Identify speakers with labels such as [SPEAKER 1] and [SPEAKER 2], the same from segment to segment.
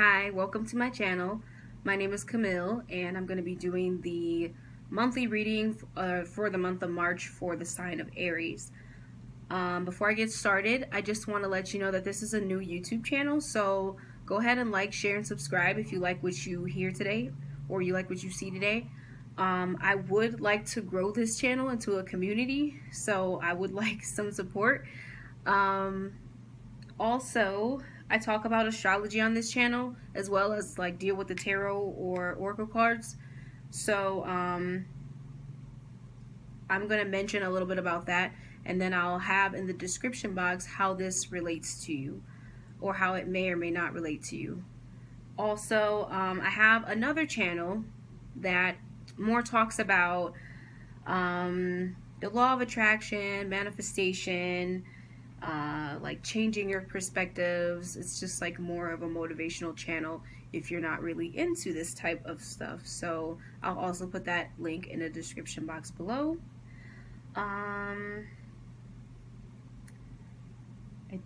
[SPEAKER 1] Hi, welcome to my channel. My name is Camille and I'm going to be doing the monthly reading for the month of March for the sign of Aries. Before I get started, I just want to let you know that this is a new YouTube channel, so go ahead and like, share, and subscribe if you like what you hear today or you like what you see today. I would like to grow this channel into a community, so I would like some support. Also, I talk about astrology on this channel as well as like deal with the tarot or oracle cards. So I'm going to mention a little bit about that, and then I'll have in the description box how this relates to you or how it may or may not relate to you. Also, I have another channel that more talks about the law of attraction, manifestation, like changing your perspectives. It's just like more of a motivational channel if you're not really into this type of stuff. So I'll also put that link in the description box below. I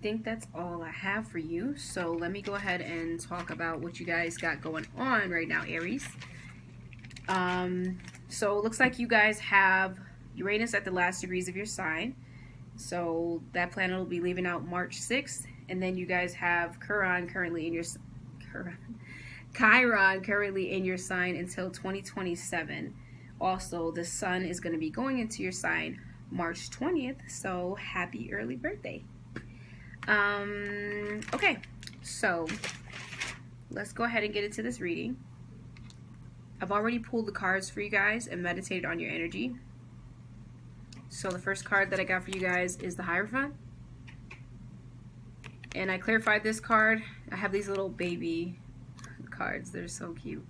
[SPEAKER 1] think that's all I have for you. So let me go ahead and talk about what you guys got going on right now, Aries. So it looks like you guys have Uranus at the last degrees of your sign. So that planet will be leaving out March 6th, and then you guys have Chiron currently in your sign until 2027. Also, the sun is going to be going into your sign March 20th. So happy early birthday. Okay, so let's go ahead and get into this reading. I've already pulled the cards for you guys and meditated on your energy. So the first card that I got for you guys is the Hierophant. And I clarified this card. I have these little baby cards. They're so cute.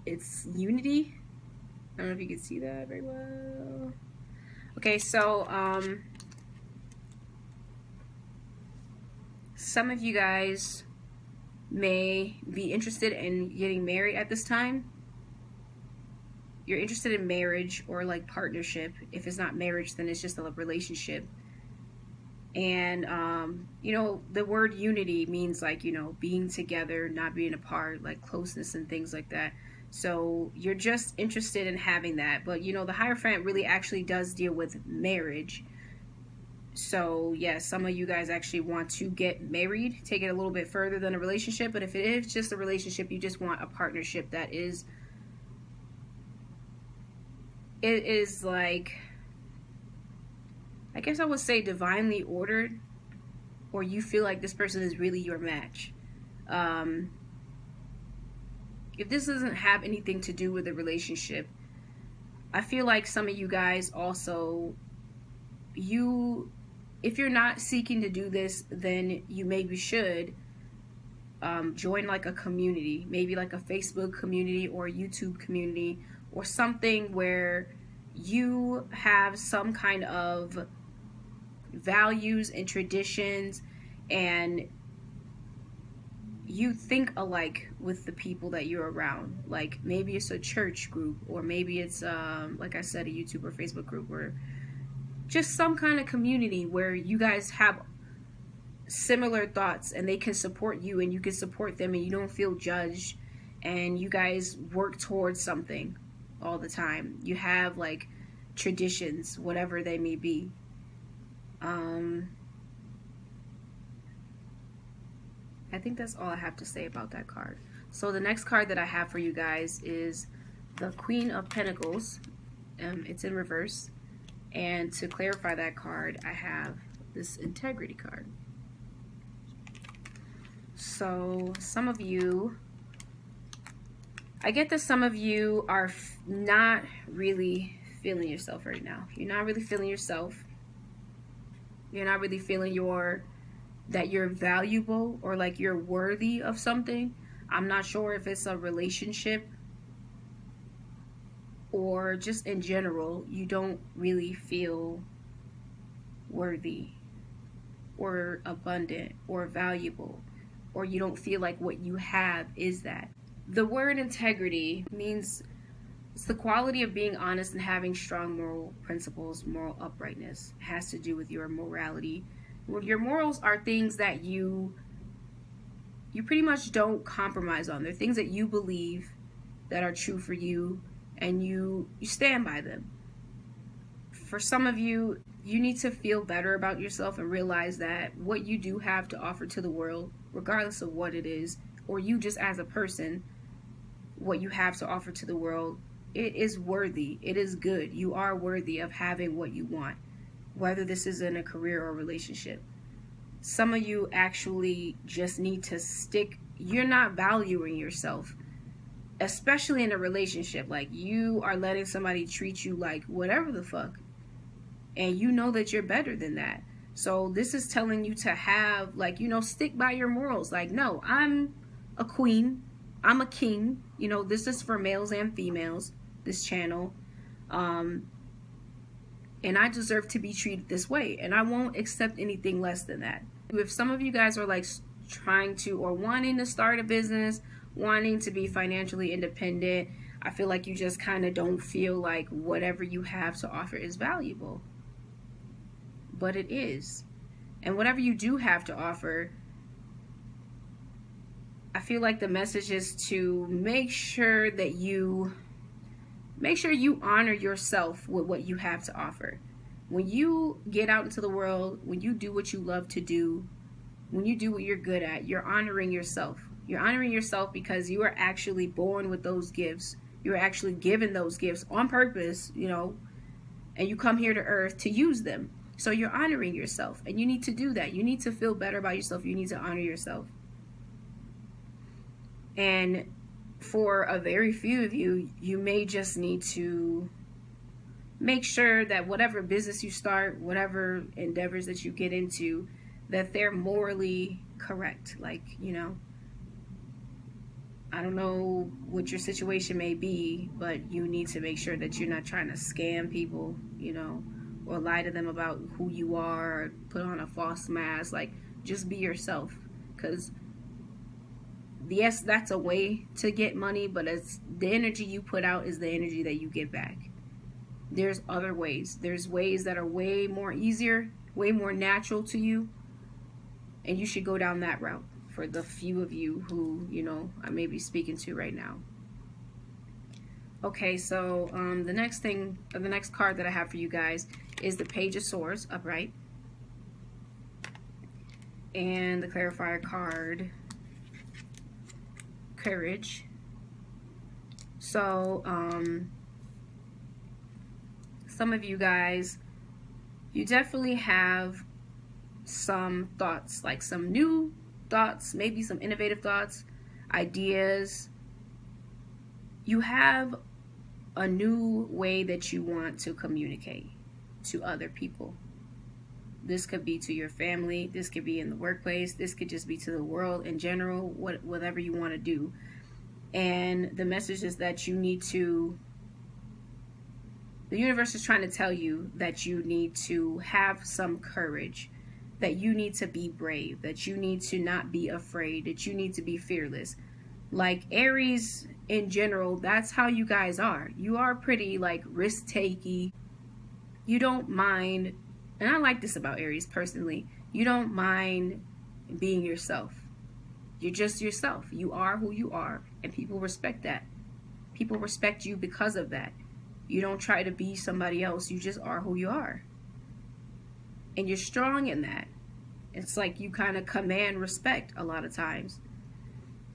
[SPEAKER 1] It's Unity. I don't know if you can see that very well. Okay, so some of you guys may be interested in getting married at this time. You're interested in marriage or like partnership. If it's not marriage, then it's just a relationship. And you know, the word unity means like, you know, being together, not being apart, like closeness and things like that. So you're just interested in having that. But you know, the Hierophant really actually does deal with marriage. So yes, some of you guys actually want to get married, take it a little bit further than a relationship. But if it is just a relationship, you just want a partnership that is, it is like, I guess I would say divinely ordered, or you feel like this person is really your match. If this doesn't have anything to do with a relationship, I feel like some of you guys also, if you're not seeking to do this, then you maybe should join like a community, maybe like a Facebook community or a YouTube community, or something where you have some kind of values and traditions and you think alike with the people that you're around. Like maybe it's a church group, or maybe it's like I said, a YouTube or Facebook group, or just some kind of community where you guys have similar thoughts and they can support you and you can support them and you don't feel judged, and you guys work towards something all the time. You have like traditions, whatever they may be. I think that's all I have to say about that card. So the next card that I have for you guys is the Queen of Pentacles. It's in reverse. And to clarify that card, I have this Integrity card. So some of you, I get that some of you are not really feeling yourself right now. You're not really feeling yourself. You're not really feeling that you're valuable or like you're worthy of something. I'm not sure if it's a relationship or just in general, you don't really feel worthy or abundant or valuable, or you don't feel like what you have is that. The word integrity means it's the quality of being honest and having strong moral principles. Moral uprightness has to do with your morality. Well, your morals are things that you you pretty much don't compromise on. They're things that you believe that are true for you, and you stand by them. For some of you, you need to feel better about yourself and realize that what you do have to offer to the world, regardless of what it is, or you just as a person, what you have to offer to the world, it is worthy. It is good. You are worthy of having what you want, whether this is in a career or relationship. Some of you actually just need to stick. You're not valuing yourself, especially in a relationship. Like, you are letting somebody treat you like whatever the fuck, and you know that you're better than that. So this is telling you to have, like, you know, stick by your morals. Like, no, I'm a queen, I'm a king. You know, this is for males and females, this channel, and I deserve to be treated this way, and I won't accept anything less than that. If some of you guys are like trying to or wanting to start a business, wanting to be financially independent, I feel like you just kind of don't feel like whatever you have to offer is valuable. But it is. And whatever you do have to offer, I feel like the message is to make sure you honor yourself with what you have to offer. When you get out into the world, when you do what you love to do, when you do what you're good at, you're honoring yourself. You're honoring yourself because you are actually born with those gifts. You're actually given those gifts on purpose, you know, and you come here to earth to use them. So you're honoring yourself, and you need to do that. You need to feel better about yourself. You need to honor yourself. And for a very few of you, you may just need to make sure that whatever business you start, whatever endeavors that you get into, that they're morally correct. Like, you know, I don't know what your situation may be, but you need to make sure that you're not trying to scam people, you know, or lie to them about who you are, or put on a false mask. Like, just be yourself. Because yes, that's a way to get money, but it's the energy you put out is the energy that you get back. There's other ways. There's ways that are way more easier, way more natural to you, and you should go down that route for the few of you who, you know, I may be speaking to right now. Okay, so the next card that I have for you guys is the Page of Swords upright, and the clarifier card, Courage. So some of you guys, you definitely have some thoughts, like some new thoughts, maybe some innovative thoughts, ideas. You have a new way that you want to communicate to other people. This could be to your family, this could be in the workplace, this could just be to the world in general, whatever you want to do. And the message is that you need to, the universe is trying to tell you that you need to have some courage, that you need to be brave, that you need to not be afraid, that you need to be fearless. Like Aries in general, that's how you guys are. You are pretty like risk-takey. You don't mind, and I like this about Aries personally, you don't mind being yourself. You're just yourself. You are who you are, and people respect that. People respect you because of that. You don't try to be somebody else. You just are who you are. And you're strong in that. It's like you kind of command respect a lot of times.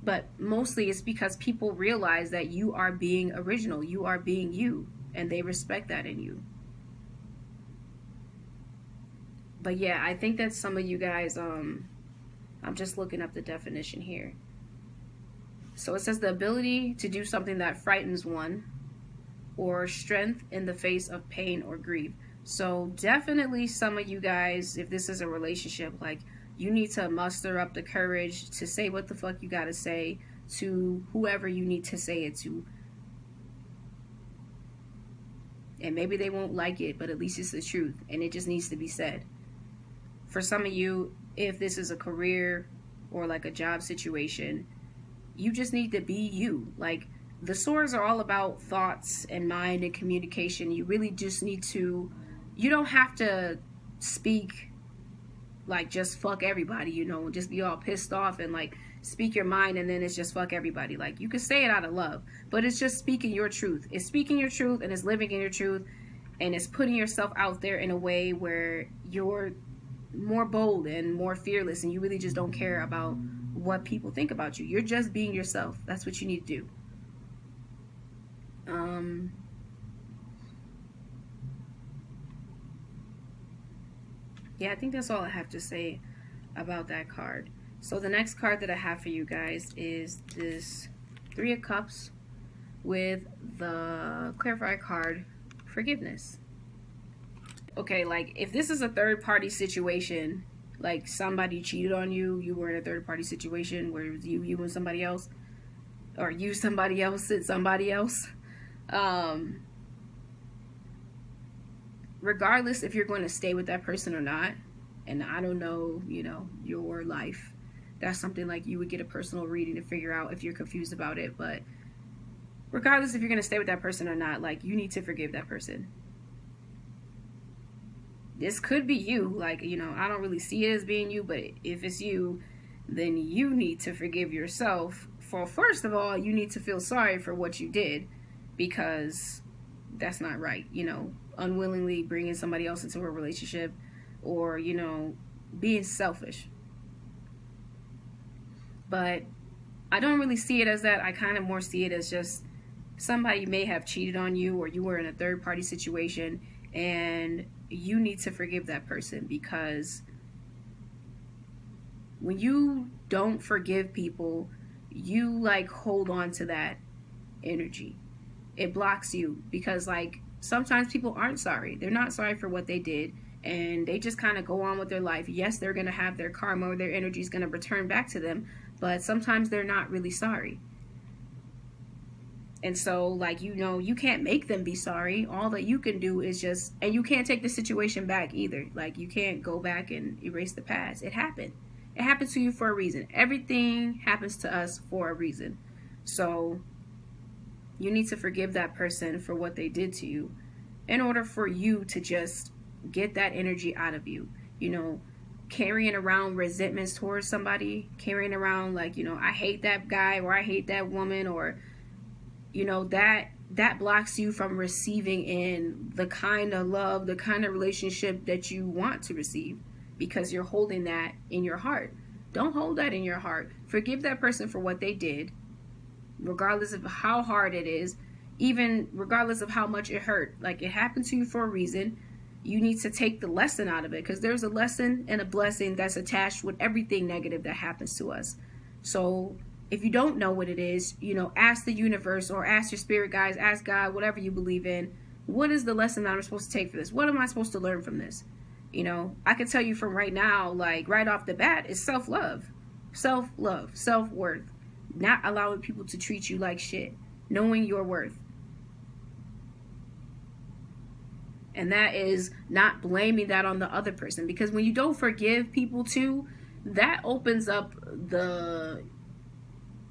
[SPEAKER 1] But mostly it's because people realize that you are being original. You are being you. And they respect that in you. But yeah, I think that some of you guys, I'm just looking up the definition here. So it says the ability to do something that frightens one, or strength in the face of pain or grief. So definitely some of you guys, if this is a relationship, like, you need to muster up the courage to say what the fuck you gotta say to whoever you need to say it to. And maybe they won't like it, but at least it's the truth, and it just needs to be said. For some of you, if this is a career or like a job situation, you just need to be you. Like, the swords are all about thoughts and mind and communication. You really just need to, you don't have to speak like just fuck everybody, you know, just be all pissed off and like speak your mind, and then it's just fuck everybody. Like, you can say it out of love, but it's just speaking your truth. It's speaking your truth, and it's living in your truth, and it's putting yourself out there in a way where you're more bold and more fearless, and you really just don't care about what people think about you. You're just being yourself. That's what you need to do. Yeah, I think that's all I have to say about that card. So the next card that I have for you guys is this Three of Cups with the clarifier card, Forgiveness. Okay, like if this is a third party situation, like somebody cheated on you, you were in a third party situation where it was you and somebody else, or you, somebody else, and somebody else. Regardless if you're going to stay with that person or not, and I don't know, you know, your life, that's something like you would get a personal reading to figure out if you're confused about it. But regardless if you're going to stay with that person or not, like, you need to forgive that person. This could be you, like, you know, I don't really see it as being you, but if it's you, then you need to forgive yourself. For first of all, you need to feel sorry for what you did, because that's not right, you know, unwillingly bringing somebody else into a relationship, or, you know, being selfish. But I don't really see it as that. I kind of more see it as just somebody may have cheated on you, or you were in a third party situation, and you need to forgive that person, because when you don't forgive people, you like hold on to that energy. It blocks you, because like sometimes people aren't sorry. They're not sorry for what they did, and they just kind of go on with their life. Yes, they're going to have their karma, or their energy is going to return back to them, but sometimes they're not really sorry. And so, like, you know, you can't make them be sorry. All that you can do is just, and you can't take the situation back either. Like, you can't go back and erase the past. It happened. It happened to you for a reason. Everything happens to us for a reason. So you need to forgive that person for what they did to you in order for you to just get that energy out of you. You know, carrying around resentments towards somebody, carrying around like, you know, I hate that guy, or I hate that woman, or, you know, that blocks you from receiving in the kind of love, the kind of relationship that you want to receive, because you're holding that in your heart. Don't hold that in your heart. Forgive that person for what they did, regardless of how hard it is, even regardless of how much it hurt. Like, it happened to you for a reason. You need to take the lesson out of it, because there's a lesson and a blessing that's attached with everything negative that happens to us. So if you don't know what it is, you know, ask the universe, or ask your spirit guides, ask God, whatever you believe in. What is the lesson that I'm supposed to take for this? What am I supposed to learn from this? You know, I can tell you from right now, like right off the bat, is self-love, self-worth, not allowing people to treat you like shit, knowing your worth. And that is not blaming that on the other person, because when you don't forgive people too, that opens up the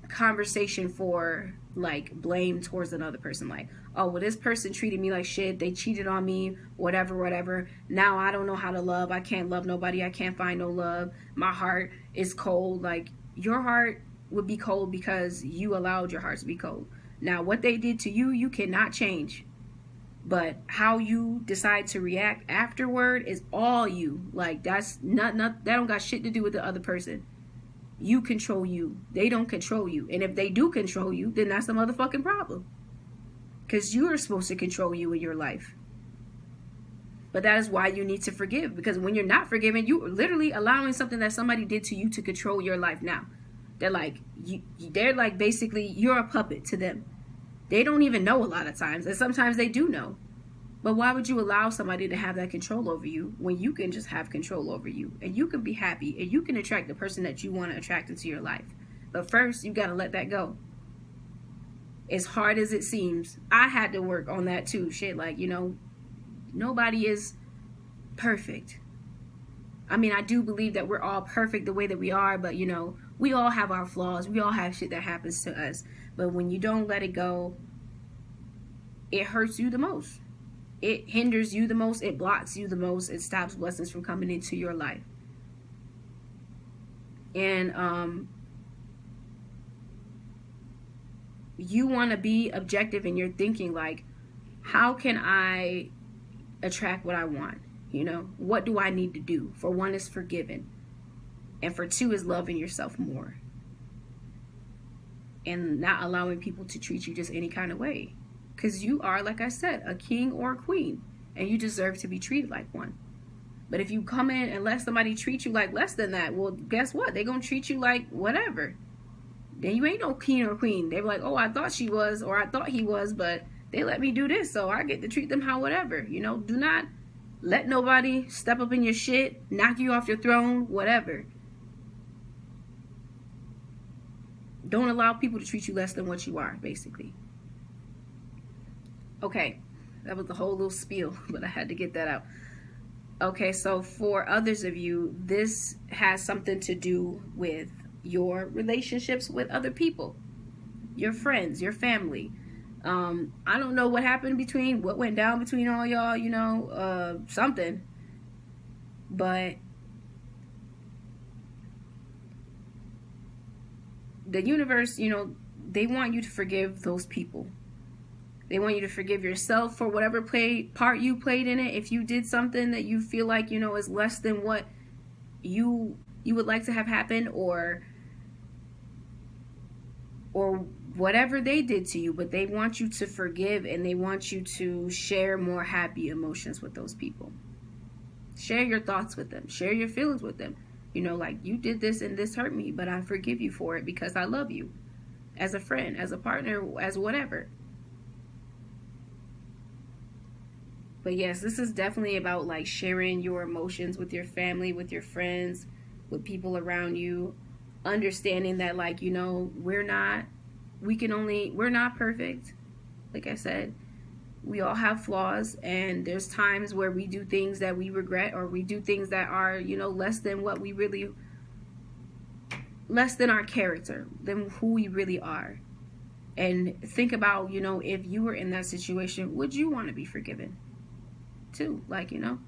[SPEAKER 1] conversation for like blame towards another person. Like, oh, well, this person treated me like shit, they cheated on me, whatever. Now I don't know how to love. I can't love nobody. I can't find no love. My heart is cold. Like, your heart would be cold because you allowed your heart to be cold. Now, what they did to you, you cannot change. But how you decide to react afterward is all you. Like, that's not that don't got shit to do with the other person. You control you. They don't control you. And if they do control you, then that's the motherfucking problem. Because you are supposed to control you in your life. But that is why you need to forgive. Because when you're not forgiving, you're literally allowing something that somebody did to you to control your life now. They're like, they're like basically you're a puppet to them. They don't even know a lot of times. And sometimes they do know. But why would you allow somebody to have that control over you when you can just have control over you? And you can be happy, and you can attract the person that you want to attract into your life. But first, you got to let that go. As hard as it seems, I had to work on that too. Shit, like, you know, nobody is perfect. I mean, I do believe that we're all perfect the way that we are, but, you know, we all have our flaws. We all have shit that happens to us. But when you don't let it go, it hurts you the most. It hinders you the most. It blocks you the most. It stops blessings from coming into your life. And you want to be objective in your thinking, like, how can I attract what I want? You know, what do I need to do? For one is forgiving, and for two is loving yourself more, and not allowing people to treat you just any kind of way, because you are, like I said, a king or a queen, and you deserve to be treated like one. But if you come in and let somebody treat you like less than that, well, guess what? They're going to treat you like whatever. Then you ain't no king or queen. They're like, oh, I thought she was, or I thought he was, but they let me do this, so I get to treat them how whatever. You know, do not let nobody step up in your shit, knock you off your throne, whatever. Don't allow people to treat you less than what you are, basically. Okay, that was the whole little spiel, but I had to get that out. Okay, so for others of you, this has something to do with your relationships with other people, your friends, your family. I don't know what went down between all y'all, you know, something. But the universe, you know, they want you to forgive those people. They want you to forgive yourself for whatever part you played in it. If you did something that you feel like, you know, is less than what you would like to have happen, or whatever they did to you, but they want you to forgive, and they want you to share more happy emotions with those people. Share your thoughts with them. Share your feelings with them. You know, like, you did this and this hurt me, but I forgive you for it because I love you as a friend, as a partner, as whatever. But yes, this is definitely about like sharing your emotions with your family, with your friends, with people around you, understanding that, like, you know, we're not perfect. Like I said, we all have flaws, and there's times where we do things that we regret, or we do things that are, you know, less than our character, than who we really are. And think about, you know, if you were in that situation, would you want to be forgiven too? Like, you know.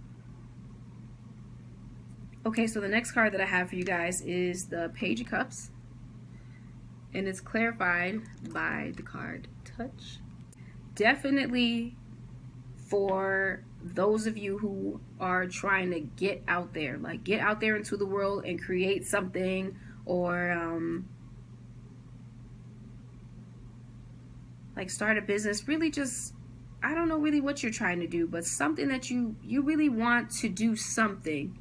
[SPEAKER 1] Okay, so the next card that I have for you guys is the Page of Cups, and it's clarified by the card Touch. Definitely for those of you who are trying to get out there, like get out there into the world and create something, or like start a business, really just, I don't know really what you're trying to do, but something that you really want to do something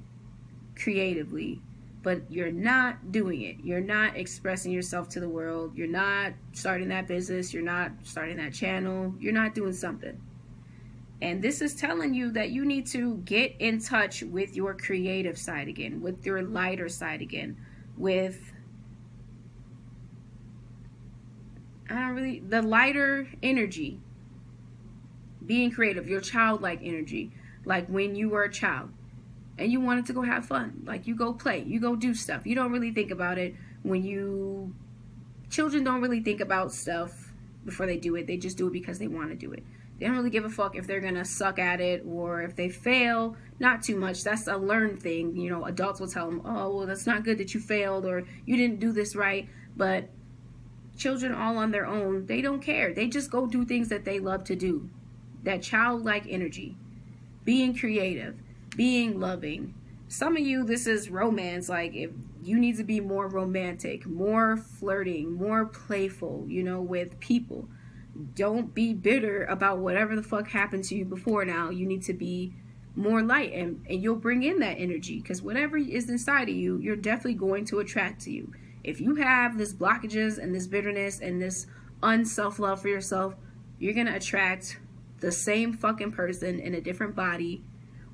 [SPEAKER 1] creatively, but you're not doing it. You're not expressing yourself to the world. You're not starting that business. You're not starting that channel. You're not doing something. And this is telling you that you need to get in touch with your creative side again, with your lighter side again, with the lighter energy, being creative, your childlike energy, like when you were a child and you wanted to go have fun, like you go play, you go do stuff. You don't really think about it children don't really think about stuff before they do it. They just do it because they want to do it. They don't really give a fuck if they're gonna suck at it, or if they fail, not too much. That's a learned thing. You know, adults will tell them, oh, well, that's not good that you failed, or you didn't do this right. But children, all on their own, they don't care. They just go do things that they love to do. That childlike energy, being creative, being loving. Some of you, this is romance. Like, if you need to be more romantic, more flirting, more playful, you know, with people. Don't be bitter about whatever the fuck happened to you before now. You need to be more light, and you'll bring in that energy, because whatever is inside of you, you're definitely going to attract to you. If you have this blockages and this bitterness and this unself-love for yourself, you're going to attract the same fucking person in a different body,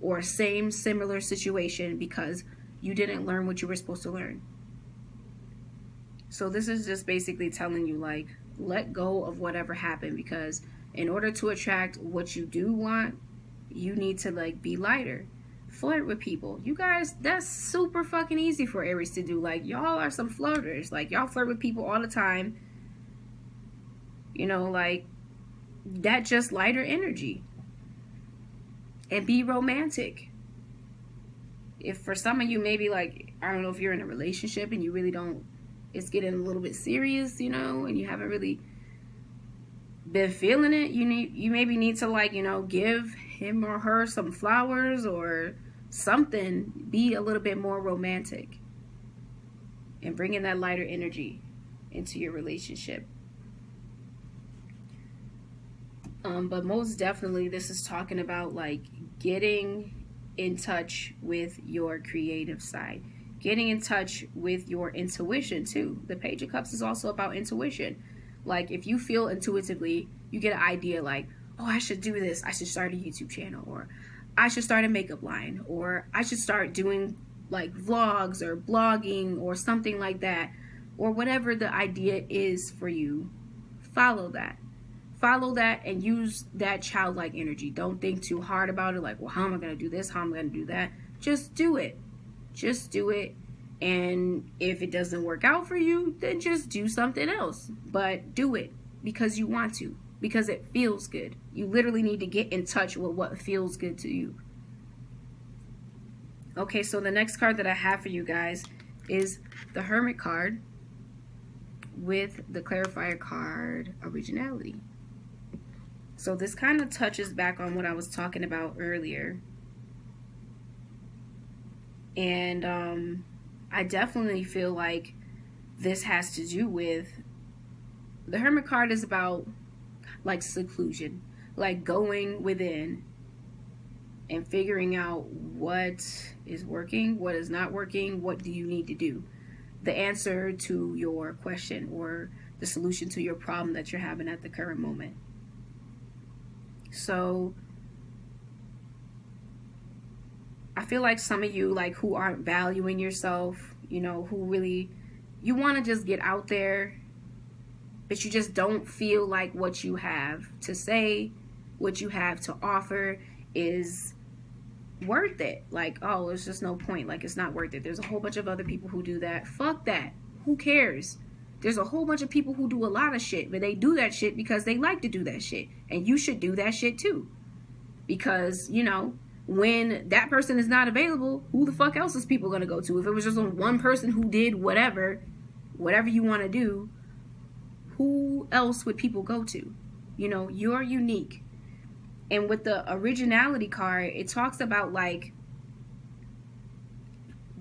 [SPEAKER 1] or same similar situation, because you didn't learn what you were supposed to learn. So this is just basically telling you, like, let go of whatever happened, because in order to attract what you do want, you need to, like, be lighter. Flirt with people. You guys, that's super fucking easy for Aries to do. Like, y'all are some flirters. Like, y'all flirt with people all the time. You know, like, that just lighter energy. And be romantic. If for some of you, maybe like I don't know if you're in a relationship and you really don't, it's getting a little bit serious, you know, and you haven't really been feeling it. You maybe need to, like, you know, give him or her some flowers or something. Be a little bit more romantic and bring in that lighter energy into your relationship. But most definitely, this is talking about, like, getting in touch with your creative side, getting in touch with your intuition too. The Page of Cups is also about intuition. Like, if you feel intuitively, you get an idea like, oh, I should do this, I should start a YouTube channel, or I should start a makeup line, or I should start doing like vlogs or blogging or something like that, or whatever the idea is for you. Follow that and use that childlike energy. Don't think too hard about it, like, well, how am I going to do this, how am I going to do that? Just do it. And if it doesn't work out for you, then just do something else. But do it because you want to, because it feels good. You literally need to get in touch with what feels good to you. Okay, so the next card that I have for you guys is the Hermit card with the clarifier card, Originality. So this kind of touches back on what I was talking about earlier. And I definitely feel like this has to do with, the Hermit card is about like seclusion, like going within and figuring out what is working, what is not working, what do you need to do. The answer to your question or the solution to your problem that you're having at the current moment. So I feel like some of you, like, who aren't valuing yourself, you know, who really, you want to just get out there, but you just don't feel like what you have to say, what you have to offer is worth it. Like, oh, it's just no point. Like, it's not worth it. There's a whole bunch of other people who do that. Fuck that. Who cares? There's a whole bunch of people who do a lot of shit, but they do that shit because they like to do that shit. And you should do that shit too. Because, you know, when that person is not available, who the fuck else is people going to go to? If it was just one person who did whatever you want to do, who else would people go to? You know, you're unique. And with the Originality card, it talks about, like,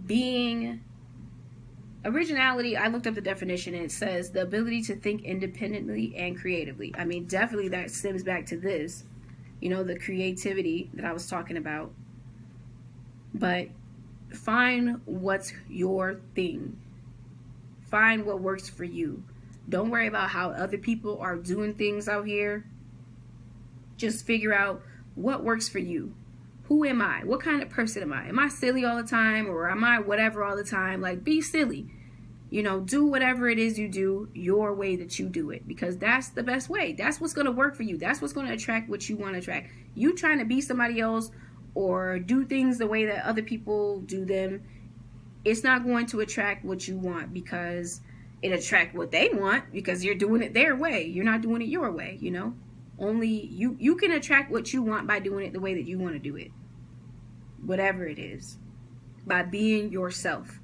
[SPEAKER 1] being... Originality, I looked up the definition, and it says the ability to think independently and creatively. I mean, definitely that stems back to this, you know, the creativity that I was talking about. But find what's your thing. Find what works for you. Don't worry about how other people are doing things out here. Just figure out what works for you. Who am I? What kind of person am I? Am I silly all the time, or am I whatever all the time? Like, be silly. You know, do whatever it is you do your way that you do it, because that's the best way. That's what's going to work for you. That's what's going to attract what you want to attract. You trying to be somebody else or do things the way that other people do them, it's not going to attract what you want, because it attract what they want because you're doing it their way. You're not doing it your way, you know. Only you can attract what you want by doing it the way that you want to do it. Whatever it is. By being yourself.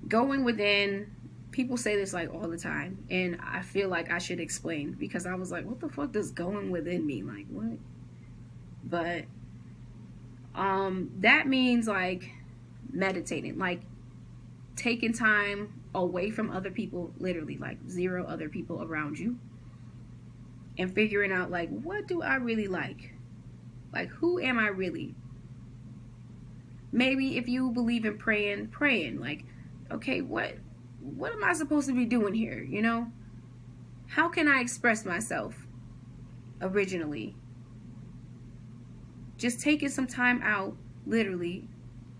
[SPEAKER 1] Going within, people say this like all the time, and I feel like I should explain, because I was like, what the fuck does going within mean? Like, what? But that means, like, meditating, like taking time away from other people, literally, like 0 other people around you, and figuring out, like, what do I really like? Like, who am I really? Maybe if you believe in praying, like, okay, what am I supposed to be doing here, you know? How can I express myself originally? Just taking some time out, literally,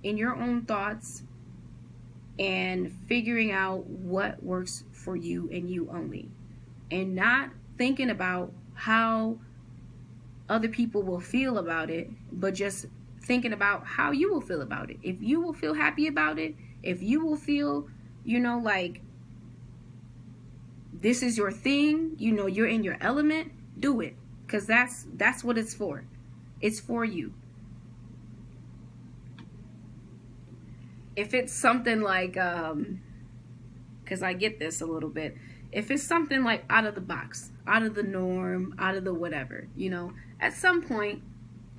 [SPEAKER 1] in your own thoughts, and figuring out what works for you and you only. And not thinking about how other people will feel about it, but just thinking about how you will feel about it. If you will feel happy about it, if you will feel, you know, like this is your thing, you know, you're in your element, do it. Because that's what it's for. It's for you. if it's something like, because I get this a little bit, if it's something like out of the box, out of the norm, out of the whatever, you know, at some point,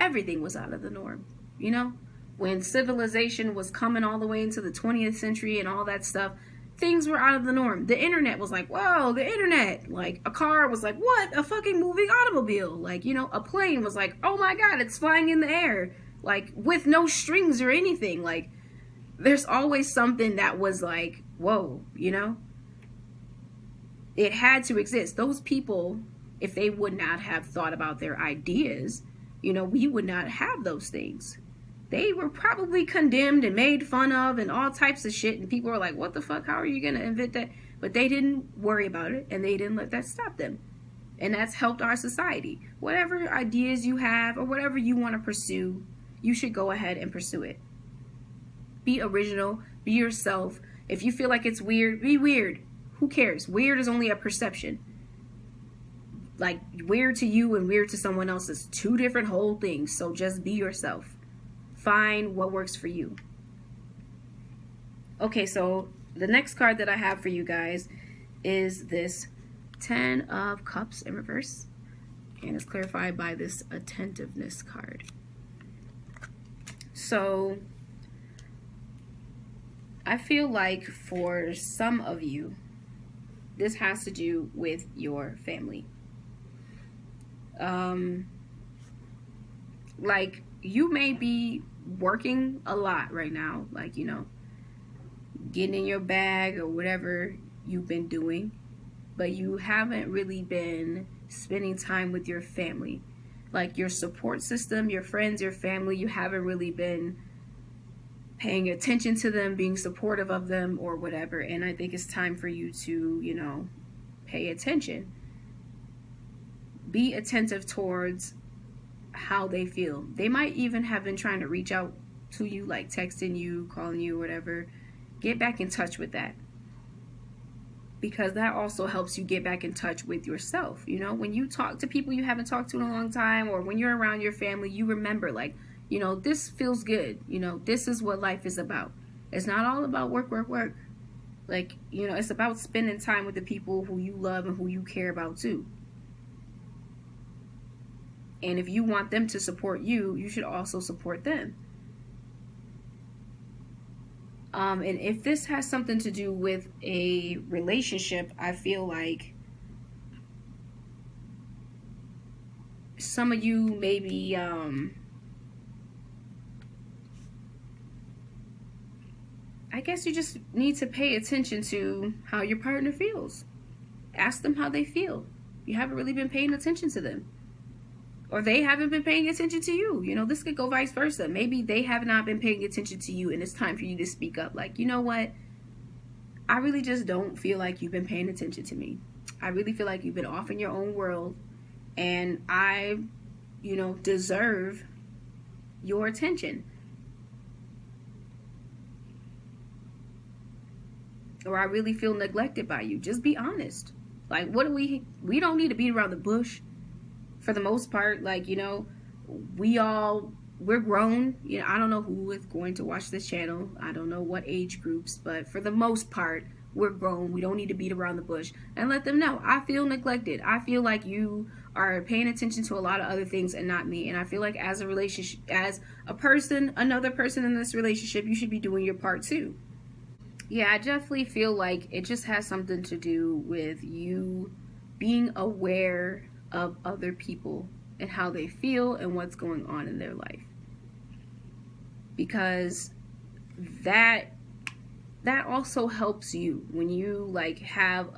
[SPEAKER 1] everything was out of the norm, you know? When civilization was coming all the way into the 20th century and all that stuff, things were out of the norm. The internet was like, whoa, the internet. Like, a car was like, what? A fucking moving automobile. Like, you know, a plane was like, oh my God, it's flying in the air. Like, with no strings or anything. Like, there's always something that was like, whoa, you know? It had to exist. Those people, if they would not have thought about their ideas, you know, we would not have those things. They were probably condemned and made fun of and all types of shit. And people were like, what the fuck? How are you going to invent that? But they didn't worry about it, and they didn't let that stop them. And that's helped our society. Whatever ideas you have or whatever you want to pursue, you should go ahead and pursue it. Be original. Be yourself. If you feel like it's weird, be weird. Who cares? Weird is only a perception. Like, weird to you and weird to someone else is two different whole things. So just be yourself. Find what works for you. Okay, so the next card that I have for you guys is this 10 of Cups in reverse. And it's clarified by this attentiveness card. So I feel like for some of you, this has to do with your family. Like, you may be working a lot right now, like, you know, getting in your bag or whatever you've been doing, but you haven't really been spending time with your family. Like, your support system, your friends, your family, you haven't really been paying attention to them, being supportive of them or whatever. And I think it's time for you to, you know, pay attention. Be attentive towards how they feel. They might even have been trying to reach out to you, like texting you, calling you, whatever. Get back in touch with that, because that also helps you get back in touch with yourself. You know, when you talk to people you haven't talked to in a long time, or when you're around your family, you remember, like, you know, this feels good. You know, this is what life is about. It's not all about work, work, work. Like, you know, it's about spending time with the people who you love and who you care about too. And if you want them to support you, you should also support them. And if this has something to do with a relationship, I feel like some of you maybe I guess you just need to pay attention to how your partner feels. Ask them how they feel. You haven't really been paying attention to them. Or they haven't been paying attention to you. You know, this could go vice versa. Maybe they have not been paying attention to you, and it's time for you to speak up. Like, you know what? I really just don't feel like you've been paying attention to me. I really feel like you've been off in your own world, and I, you know, deserve your attention. Or I really feel neglected by you. Just be honest. Like, what do we don't need to beat around the bush. For the most part, like, you know, we're grown. You know, I don't know who is going to watch this channel. I don't know what age groups, but for the most part, we're grown. We don't need to beat around the bush, and let them know, I feel neglected. I feel like you are paying attention to a lot of other things and not me. And I feel like as a relationship, as a person, another person in this relationship, you should be doing your part too. Yeah, I definitely feel like it just has something to do with you being aware of other people and how they feel and what's going on in their life, because that also helps you when you like have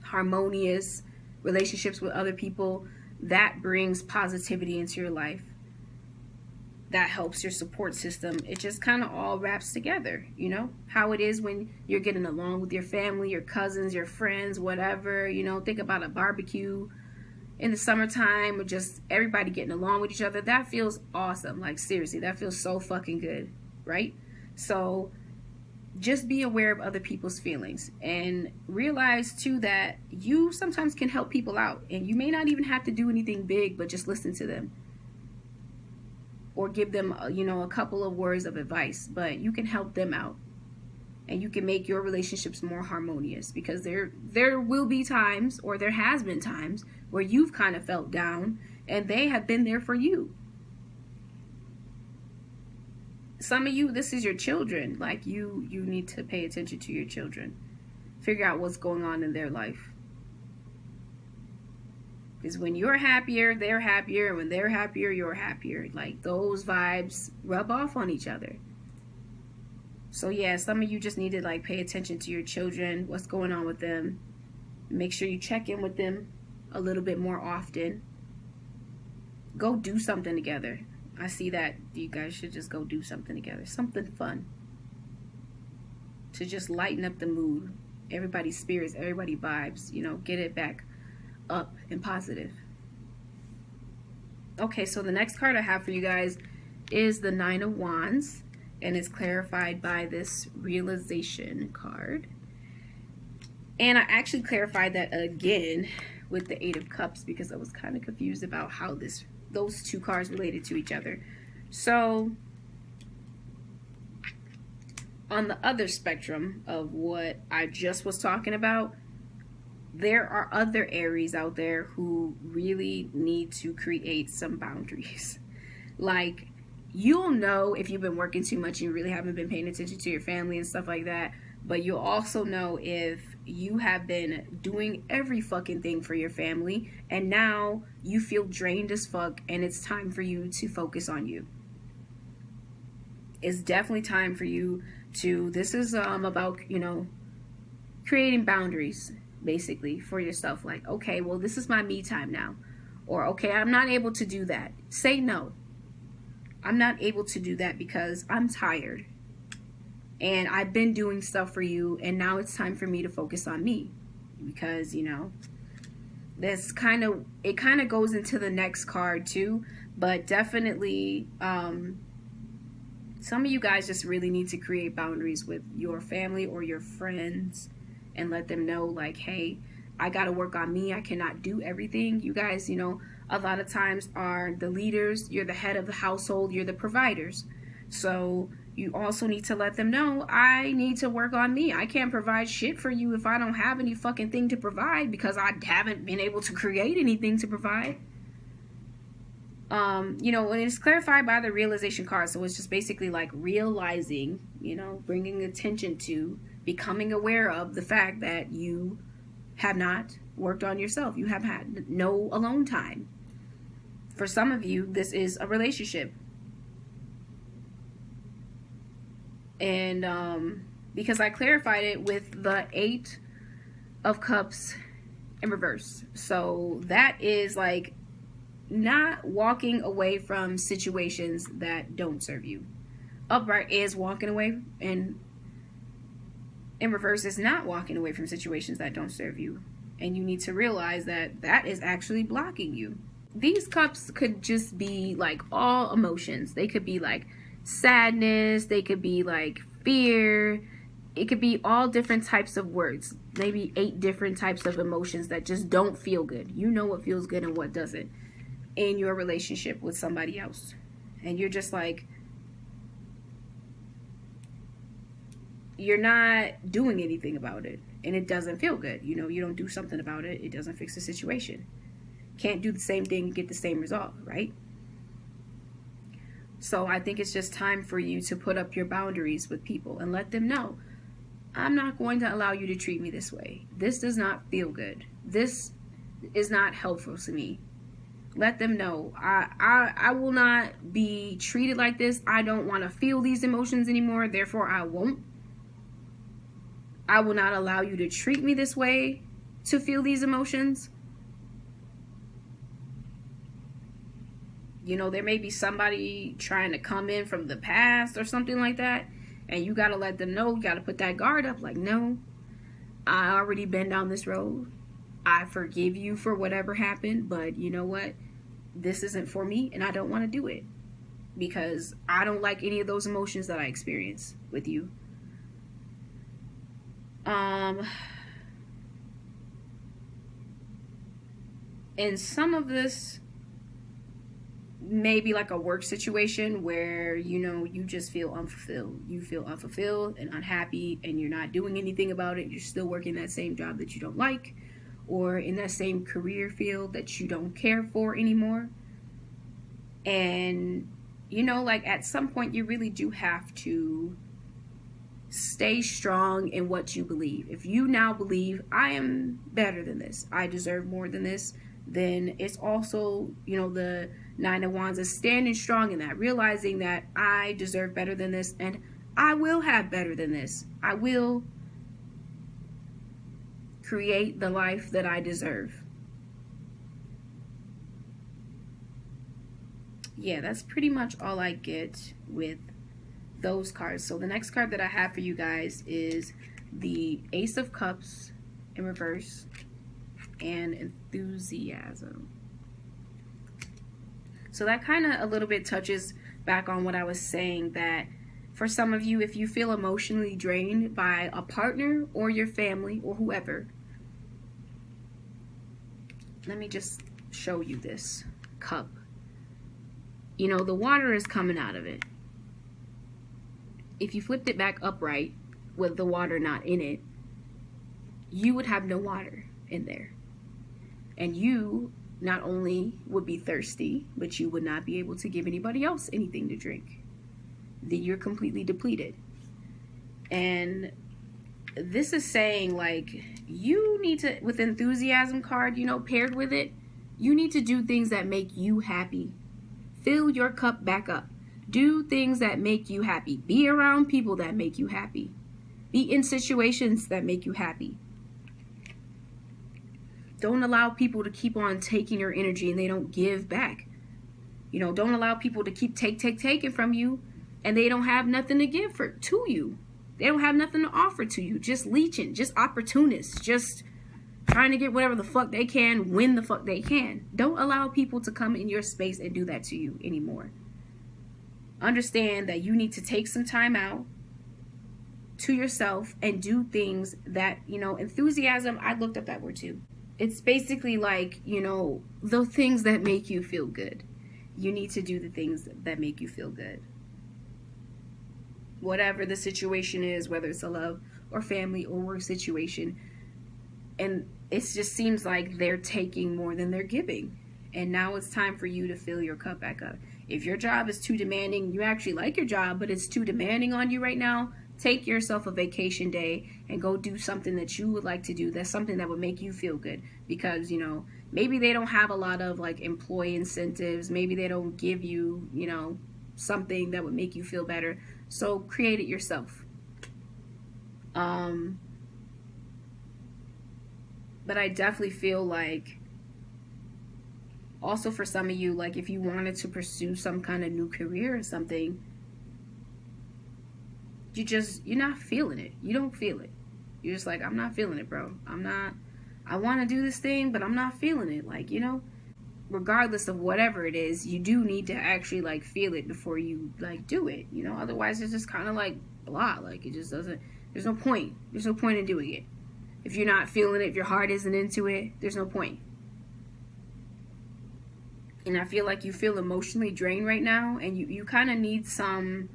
[SPEAKER 1] harmonious relationships with other people. That brings positivity into your life. That helps your support system. It just kind of all wraps together, you know, how it is when you're getting along with your family, your cousins, your friends, whatever. You know, think about a barbecue in the summertime, or just everybody getting along with each other. That feels awesome. Like, seriously, that feels so fucking good, right? So just be aware of other people's feelings, and realize too that you sometimes can help people out, and you may not even have to do anything big, but just listen to them. or give them, you know, a couple of words of advice, but you can help them out. And you can make your relationships more harmonious, because there will be times, or there has been times, where you've kind of felt down and they have been there for you. Some of you, this is your children. Like, you need to pay attention to your children. Figure out what's going on in their life. Because when you're happier, they're happier. And when they're happier, you're happier. Like, those vibes rub off on each other. So yeah, some of you just need to like pay attention to your children, what's going on with them. Make sure you check in with them a little bit more often. Go do something together. I see that you guys should just go do something together. Something fun. To just lighten up the mood. Everybody's spirits, everybody vibes, you know, get it back up and positive. Okay, so the next card I have for you guys is the Nine of Wands. And it's clarified by this realization card. And I actually clarified that again with the Eight of Cups, because I was kind of confused about how those two cards related to each other. So on the other spectrum of what I just was talking about, there are other Aries out there who really need to create some boundaries. Like, you'll know if you've been working too much and you really haven't been paying attention to your family and stuff like that. But you'll also know if you have been doing every fucking thing for your family and now you feel drained as fuck and it's time for you to focus on you. It's definitely time for you to, this is about, you know, creating boundaries basically for yourself. Like, okay, well, this is my me time now. Or, okay, I'm not able to do that. Say no. I'm not able to do that because I'm tired and I've been doing stuff for you, and now it's time for me to focus on me. Because, you know, it kind of goes into the next card too, but definitely some of you guys just really need to create boundaries with your family or your friends and let them know, like, hey, I got to work on me. I cannot do everything. You guys, you know, a lot of times are the leaders. You're the head of the household. You're the providers. So you also need to let them know, I need to work on me. I can't provide shit for you if I don't have any fucking thing to provide, because I haven't been able to create anything to provide. You know, and it's clarified by the realization card. So it's just basically like realizing, you know, bringing attention to, becoming aware of the fact that you have not worked on yourself. You have had no alone time. For some of you, this is a relationship. And because I clarified it with the Eight of Cups in reverse. So that is like not walking away from situations that don't serve you. Upright is walking away, and in reverse is not walking away from situations that don't serve you. And you need to realize that that is actually blocking you. These cups could just be like all emotions. They could be like sadness. They could be like fear. It could be all different types of words. Maybe 8 different types of emotions that just don't feel good. You know what feels good and what doesn't in your relationship with somebody else. And you're just like, you're not doing anything about it. And it doesn't feel good. You know, you don't do something about it, it doesn't fix the situation. Can't do the same thing and get the same result, right? So I think it's just time for you to put up your boundaries with people and let them know, I'm not going to allow you to treat me this way. This does not feel good. This is not helpful to me. Let them know, I will not be treated like this. I don't want to feel these emotions anymore. Therefore, I won't. I will not allow you to treat me this way to feel these emotions. You know, there may be somebody trying to come in from the past or something like that. And you got to let them know, you got to put that guard up. Like, no, I already been down this road. I forgive you for whatever happened. But you know what? This isn't for me and I don't want to do it. Because I don't like any of those emotions that I experience with you. And some of this maybe like a work situation where, you know, you just feel unfulfilled. You feel unfulfilled and unhappy, and you're not doing anything about it. You're still working that same job that you don't like, or in that same career field that you don't care for anymore. And, you know, like at some point you really do have to stay strong in what you believe. If you now believe, I am better than this, I deserve more than this, then it's also, you know, the Nine of Wands is standing strong in that, realizing that I deserve better than this, and I will have better than this. I will create the life that I deserve. Yeah, that's pretty much all I get with those cards. So the next card that I have for you guys is the Ace of Cups in reverse and Enthusiasm. So that kind of a little bit touches back on what I was saying, that for some of you, if you feel emotionally drained by a partner or your family or whoever, let me just show you this cup. You know, the water is coming out of it. If you flipped it back upright with the water not in it, you would have no water in there. And you not only would be thirsty, but you would not be able to give anybody else anything to drink. Then you're completely depleted. And this is saying, like, you need to, with Enthusiasm card, you know, paired with it, you need to do things that make you happy. Fill your cup back up. Do things that make you happy. Be around people that make you happy. Be in situations that make you happy. Don't allow people to keep on taking your energy and they don't give back. You know, don't allow people to keep taking from you and they don't have nothing to give to you. They don't have nothing to offer to you. Just leeching, just opportunists, just trying to get whatever the fuck they can, when the fuck they can. Don't allow people to come in your space and do that to you anymore. Understand that you need to take some time out to yourself and do things that, you know, Enthusiasm, I looked up that word too. It's basically like, you know, the things that make you feel good. You need to do the things that make you feel good. Whatever the situation is, whether it's a love or family or work situation. And it just seems like they're taking more than they're giving. And now it's time for you to fill your cup back up. If your job is too demanding, you actually like your job, but it's too demanding on you right now, take yourself a vacation day and go do something that you would like to do. That's something that would make you feel good. Because, you know, maybe they don't have a lot of like employee incentives. Maybe they don't give you, you know, something that would make you feel better. So create it yourself. But I definitely feel like, also for some of you, like if you wanted to pursue some kind of new career or something, you're not feeling it. You don't feel it. You're just like, I'm not feeling it, bro. I want to do this thing, but I'm not feeling it. Like, you know, regardless of whatever it is, you do need to actually like feel it before you like do it, you know. Otherwise it's just kind of like blah, like it just doesn't, there's no point in doing it. If you're not feeling it, if your heart isn't into it, there's no point. And I feel like you feel emotionally drained right now, and you kind of need some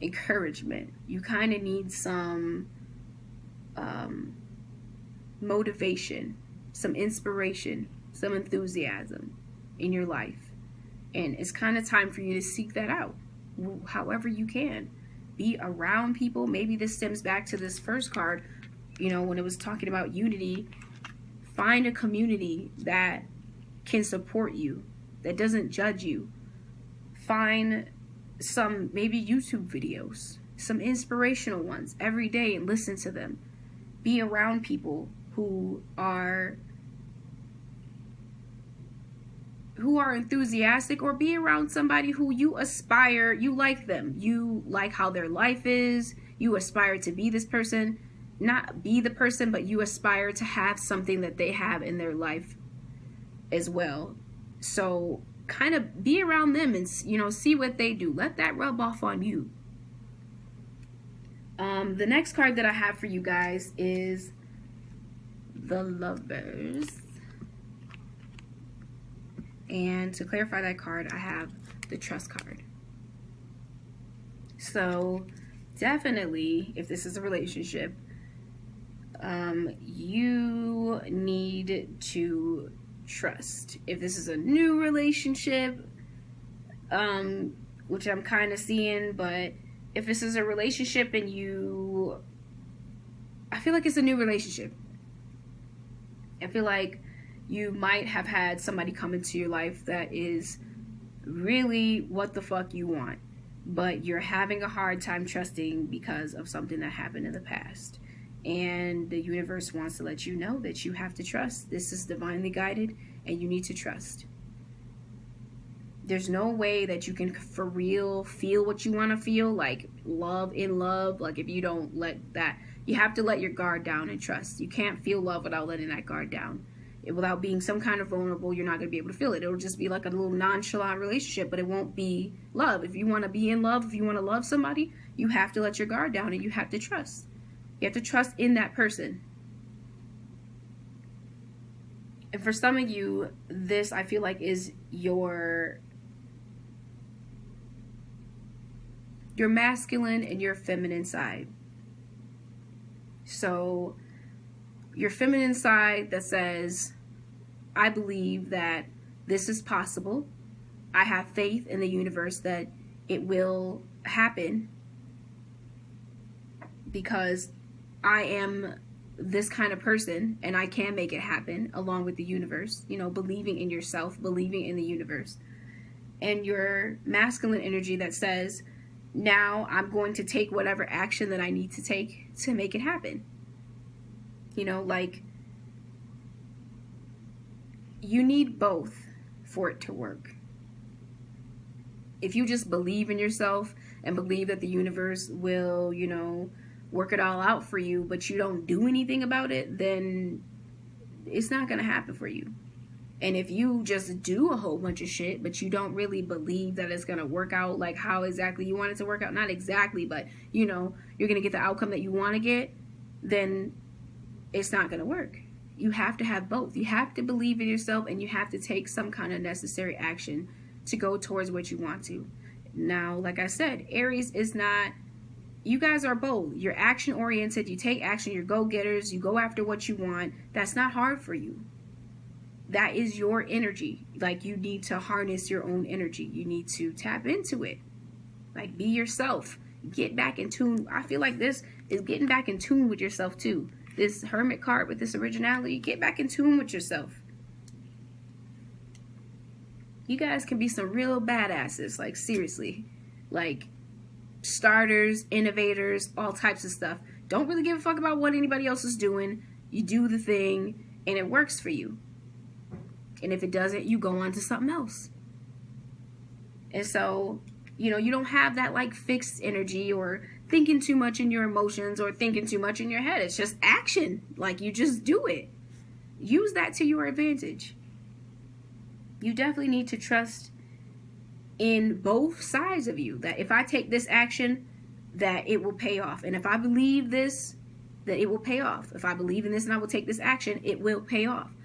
[SPEAKER 1] encouragement. You kind of need some motivation, some inspiration, some enthusiasm in your life. And it's kind of time for you to seek that out however you can. Be around people. Maybe this stems back to this first card, you know, when it was talking about unity. Find a community that can support you, that doesn't judge you. Find some maybe YouTube videos, some inspirational ones every day, and listen to them. Be around people who are enthusiastic, or be around somebody who you aspire, you like them, you like how their life is, you aspire to be this person, not be the person, but you aspire to have something that they have in their life as well. So kind of be around them and, you know, see what they do. Let that rub off on you. The next card that I have for you guys is the Lovers And to clarify that card, I have the trust card. So definitely, if this is a relationship, you need to trust. If this is a new relationship, which I'm kind of seeing, but if this is a relationship and I feel like it's a new relationship. I feel like you might have had somebody come into your life that is really what the fuck you want, but you're having a hard time trusting because of something that happened in the past. And the universe wants to let you know that you have to trust. This is divinely guided and you need to trust. There's no way that you can for real feel what you want to feel, like love in love. Like if you don't let that, you have to let your guard down and trust. You can't feel love without letting that guard down. Without being some kind of vulnerable, you're not going to be able to feel it. It'll just be like a little nonchalant relationship, but it won't be love. If you want to be in love, if you want to love somebody, you have to let your guard down and you have to trust. You have to trust in that person. And for some of you, this I feel like is your masculine and your feminine side. So your feminine side that says, I believe that this is possible. I have faith in the universe that it will happen because I am this kind of person and I can make it happen along with the universe. You know, believing in yourself, believing in the universe. And your masculine energy that says, now I'm going to take whatever action that I need to take to make it happen. You know, like, you need both for it to work. If you just believe in yourself and believe that the universe will, you know, work it all out for you, but you don't do anything about it, then it's not going to happen for you. And if you just do a whole bunch of shit, but you don't really believe that it's going to work out like how exactly you want it to work out, not exactly, but, you know, you're going to get the outcome that you want to get, then it's not going to work. You have to have both. You have to believe in yourself and you have to take some kind of necessary action to go towards what you want to. Now, like I said, Aries is not, you guys are bold. You're action oriented. You take action. You're go-getters. You go after what you want. That's not hard for you. That is your energy. Like, you need to harness your own energy. You need to tap into it. Like, be yourself. Get back in tune. I feel like this is getting back in tune with yourself too. This Hermit card with this originality, get back in tune with yourself. You guys can be some real badasses, like seriously. Like starters, innovators, all types of stuff. Don't really give a fuck about what anybody else is doing. You do the thing and it works for you. And if it doesn't, you go on to something else. And so, you know, you don't have that like fixed energy or thinking too much in your emotions or thinking too much in your head. It's just action. Like, you just do it. Use that to your advantage. You definitely need to trust in both sides of you. That if I take this action, that it will pay off. And if I believe this, that it will pay off. If I believe in this and I will take this action, it will pay off.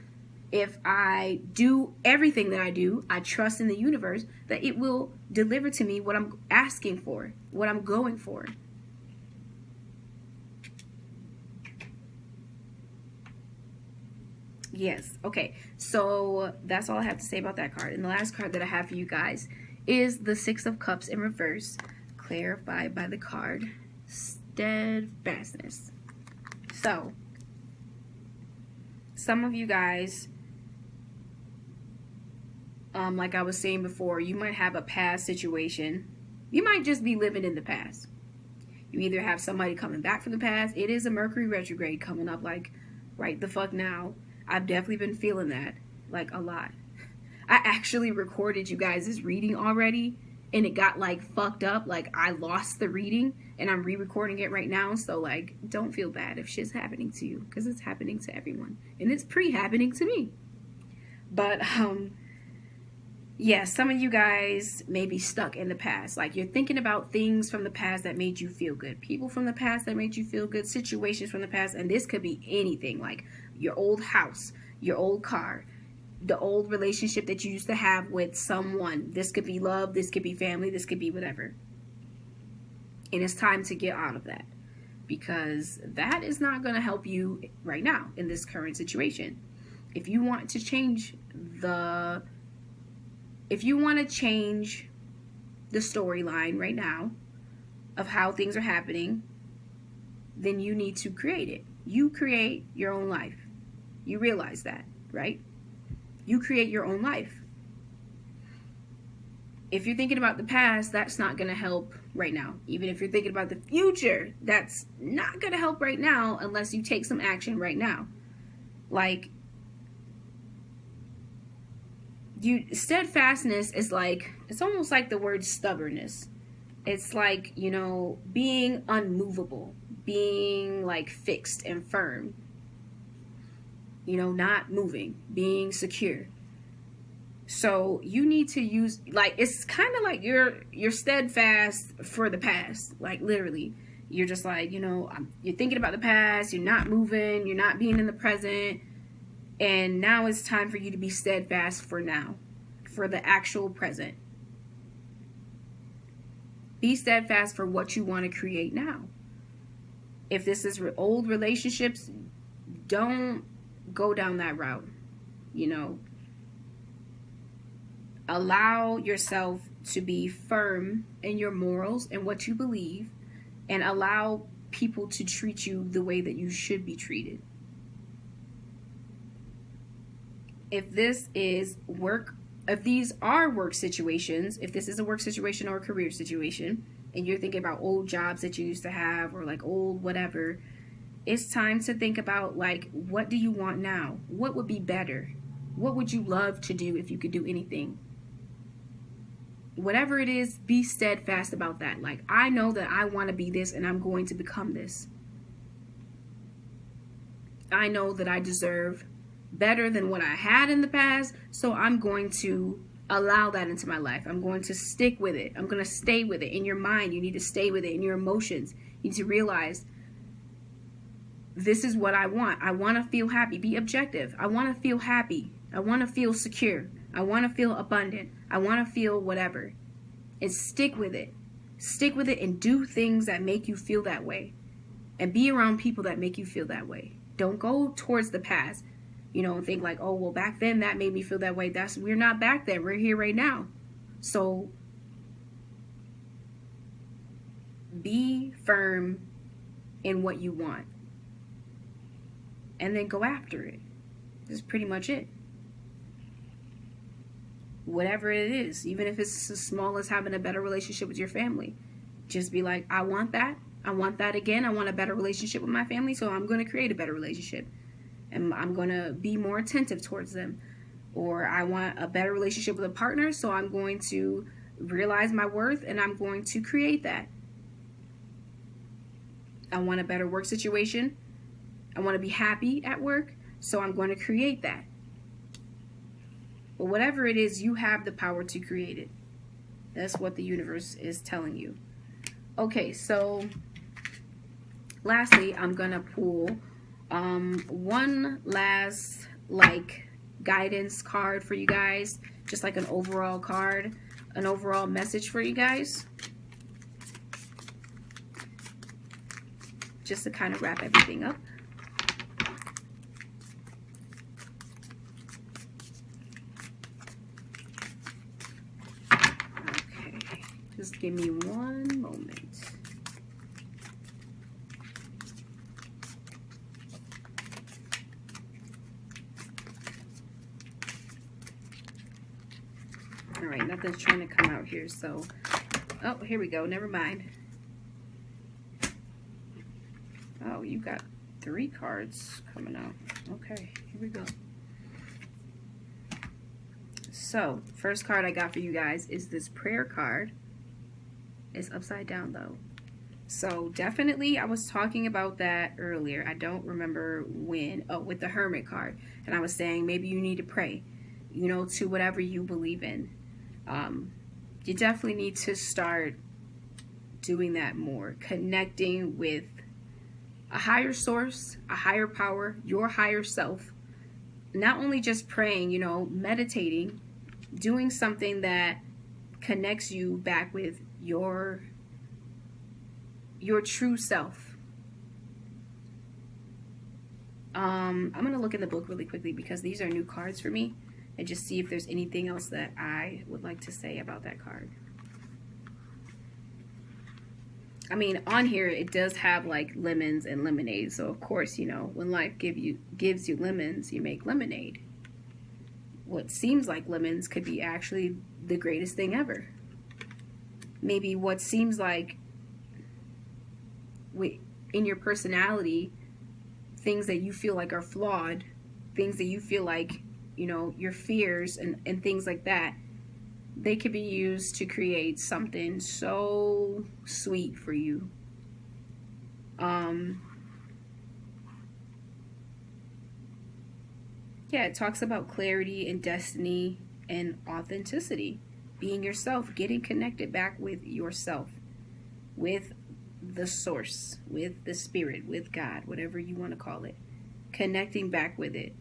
[SPEAKER 1] If I do everything that I do, I trust in the universe that it will deliver to me what I'm asking for, what I'm going for. Yes. Okay. So that's all I have to say about that card. And the last card that I have for you guys is the Six of Cups in reverse, clarified by the card Steadfastness. So, some of you guys, like I was saying before, you might have a past situation. You might just be living in the past. You either have somebody coming back from the past. It is a Mercury retrograde coming up like right the fuck now. I've definitely been feeling that, like, a lot. I actually recorded you guys' reading already, and it got, like, fucked up. Like, I lost the reading, and I'm re-recording it right now. So, like, don't feel bad if shit's happening to you, because it's happening to everyone. And it's pre-happening to me. But, yeah, some of you guys may be stuck in the past. Like, you're thinking about things from the past that made you feel good. People from the past that made you feel good. Situations from the past. And this could be anything. Like, your old house, your old car, the old relationship that you used to have with someone. This could be love, this could be family, this could be whatever. And it's time to get out of that, because that is not going to help you right now in this current situation. If you want to change the storyline right now of how things are happening, then you need to create it. You create your own life. You realize that, right? You create your own life. If you're thinking about the past, that's not going to help right now. Even if you're thinking about the future, that's not going to help right now unless you take some action right now. Like, steadfastness is like, it's almost like the word stubbornness. It's like, you know, being unmovable, being like fixed and firm, you know, not moving, being secure. So you need to use, like, it's kind of like you're steadfast for the past. Like, literally, you're just like, you know, you're thinking about the past, you're not moving, you're not being in the present. And now it's time for you to be steadfast for now, for the actual present. Be steadfast for what you want to create now. If this is old relationships, don't go down that route. You know, allow yourself to be firm in your morals and what you believe, and allow people to treat you the way that you should be treated. If this is work, if these are work situations, if this is a work situation or a career situation, and you're thinking about old jobs that you used to have, or like old whatever, it's time to think about, like, what do you want now? What would be better? What would you love to do if you could do anything? Whatever it is, be steadfast about that. Like, I know that I want to be this, and I'm going to become this. I know that I deserve better than what I had in the past, so I'm going to allow that into my life. I'm going to stick with it. I'm going to stay with it. In your mind, you need to stay with it. In your emotions, you need to realize, this is what I want. I want to feel happy. Be objective. I want to feel happy. I want to feel secure. I want to feel abundant. I want to feel whatever. And stick with it. Stick with it and do things that make you feel that way. And be around people that make you feel that way. Don't go towards the past, you know, and think like, oh, well, back then that made me feel that way. We're not back then. We're here right now. So be firm in what you want. And then go after it. That's pretty much it. Whatever it is, even if it's as small as having a better relationship with your family, just be like, I want that. I want that again. I want a better relationship with my family, so I'm going to create a better relationship. And I'm going to be more attentive towards them. Or I want a better relationship with a partner, so I'm going to realize my worth and I'm going to create that. I want a better work situation. I want to be happy at work, so I'm going to create that. But whatever it is, you have the power to create it. That's what the universe is telling you. Okay, so lastly, I'm going to pull one last guidance card for you guys. Just like an overall card, an overall message for you guys. Just to kind of wrap everything up. Just give me one moment. All right, nothing's trying to come out here, so... Oh, here we go. Never mind. Oh, you got 3 cards coming out. Okay, here we go. So, first card I got for you guys is this prayer card. It's upside down though. So definitely, I was talking about that earlier. I don't remember when. Oh, with the Hermit card. And I was saying maybe you need to pray, you know, to whatever you believe in. You definitely need to start doing that more. Connecting with a higher source, a higher power, your higher self. not only just praying, you know, meditating, doing something that connects you back with your true self. I'm going to look in the book really quickly because these are new cards for me, and just see if there's anything else that I would like to say about that card. I mean, on here it does have like lemons and lemonade, so of course, you know, when life gives you lemons, you make lemonade. What seems like lemons could be actually the greatest thing ever. Maybe what seems like in your personality, things that you feel like are flawed, things that you feel like, you know, your fears and things like that, they could be used to create something so sweet for you. Yeah, it talks about clarity and destiny and authenticity, being yourself, getting connected back with yourself, with the source, with the spirit, with God, whatever you want to call it, connecting back with it.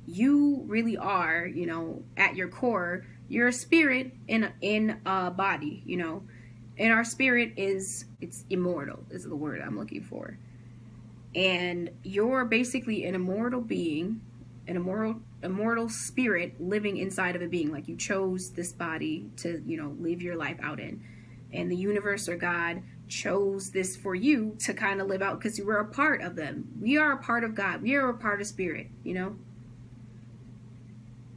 [SPEAKER 1] You really are, you know, at your core, you're a spirit in a body, you know, and our spirit it's immortal is the word I'm looking for. And you're basically an immortal being, an immortal spirit living inside of a being. Like, you chose this body to, you know, live your life out in, and the universe or God chose this for you to kind of live out, because you were a part of them. We are a part of God. We are a part of spirit, you know.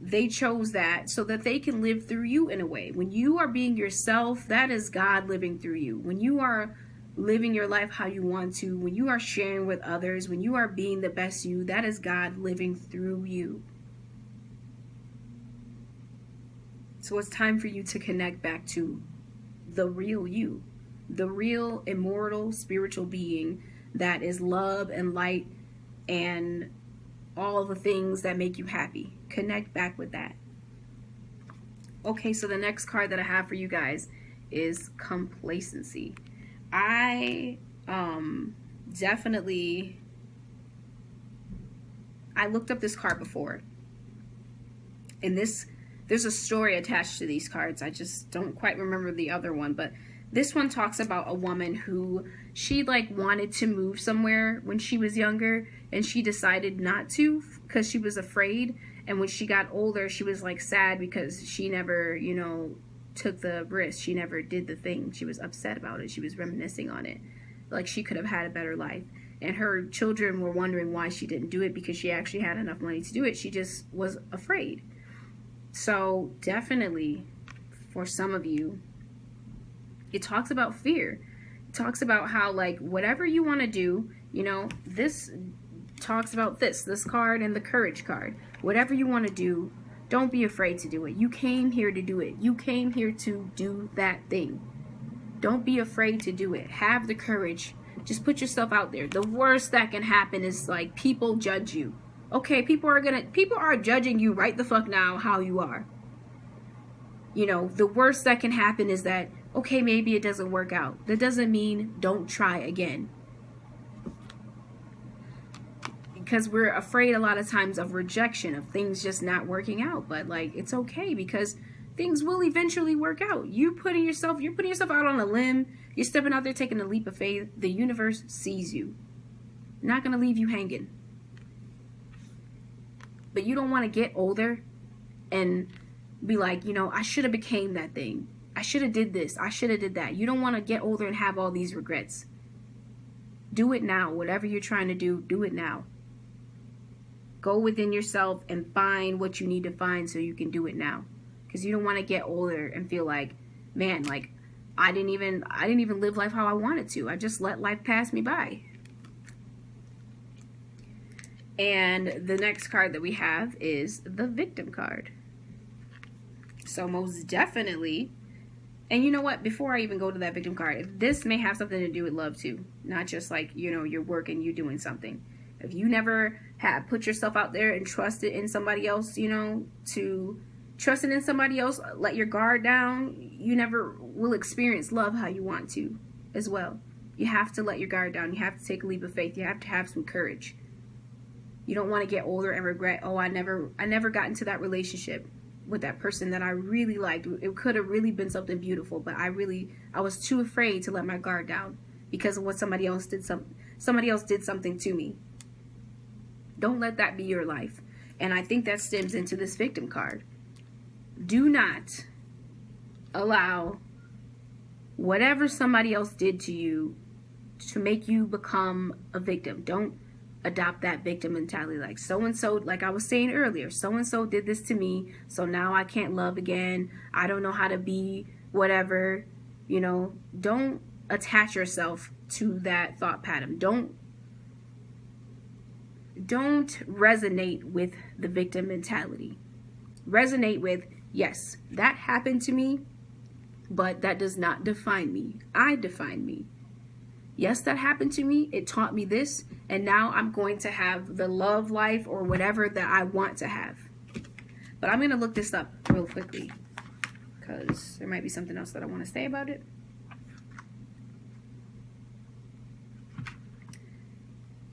[SPEAKER 1] They chose that so that they can live through you in a way. When you are being yourself, that is God living through you. When you are living your life how you want to, when you are sharing with others, when you are being the best you, that is God living through you. So it's time for you to connect back to the real you, the real immortal spiritual being that is love and light and all the things that make you happy. Connect back with that. Okay, so the next card that I have for you guys is complacency. I definitely, I looked up this card before, and there's a story attached to these cards. I just don't quite remember the other one, but this one talks about a woman who, she like wanted to move somewhere when she was younger, and she decided not to because she was afraid. And when she got older, she was like sad because she never, you know, took the risk. She never did the thing. She was upset about it. She was reminiscing on it. Like, she could have had a better life. And her children were wondering why she didn't do it, because she actually had enough money to do it. She just was afraid. So definitely for some of you, it talks about fear. It talks about how, like, whatever you want to do, you know, this talks about this card and the courage card. Whatever you want to do, don't be afraid to do it. You came here to do it. You came here to do that thing. Don't be afraid to do it. Have the courage. Just put yourself out there. The worst that can happen is like people judge you. Okay, people are judging you right the fuck now how you are. You know, the worst that can happen is that, okay, maybe it doesn't work out. That doesn't mean don't try again. Because we're afraid a lot of times of rejection, of things just not working out. But like, it's okay, because things will eventually work out. You're putting yourself out on a limb. You're stepping out there taking a leap of faith. The universe sees you. Not going to leave you hanging. But you don't want to get older and be like, you know, I should have became that thing. I should have did this. I should have did that. You don't want to get older and have all these regrets. Do it now. Whatever you're trying to do it now. Go within yourself and find what you need to find so you can do it now. Because you don't want to get older and feel like, man, like I didn't even live life how I wanted to. I just let life pass me by. And the next card that we have is the victim card. So most definitely, and you know what, before I even go to that victim card, this may have something to do with love too. Not just like, you know, your work and you doing something. If you never have put yourself out there and trusted in somebody else, you know, to trusting in somebody else, let your guard down, you never will experience love how you want to as well. You have to let your guard down. You have to take a leap of faith. You have to have some courage. You don't want to get older and regret, oh, I never got into that relationship with that person that I really liked. It could have really been something beautiful, but I was too afraid to let my guard down because of what somebody else did something to me. Don't let that be your life. And I think that stems into this victim card. Do not allow whatever somebody else did to you to make you become a victim. Don't adopt that victim mentality, like so-and-so, like I was saying earlier, so-and-so did this to me, so now I can't love again. I don't know how to be whatever. You know, don't attach yourself to that thought pattern. Don't resonate with the victim mentality. Resonate with, yes, that happened to me, but that does not define me. I define me. Yes, that happened to me. It taught me this, and now I'm going to have the love life or whatever that I want to have. But I'm going to look this up real quickly because there might be something else that I want to say about it.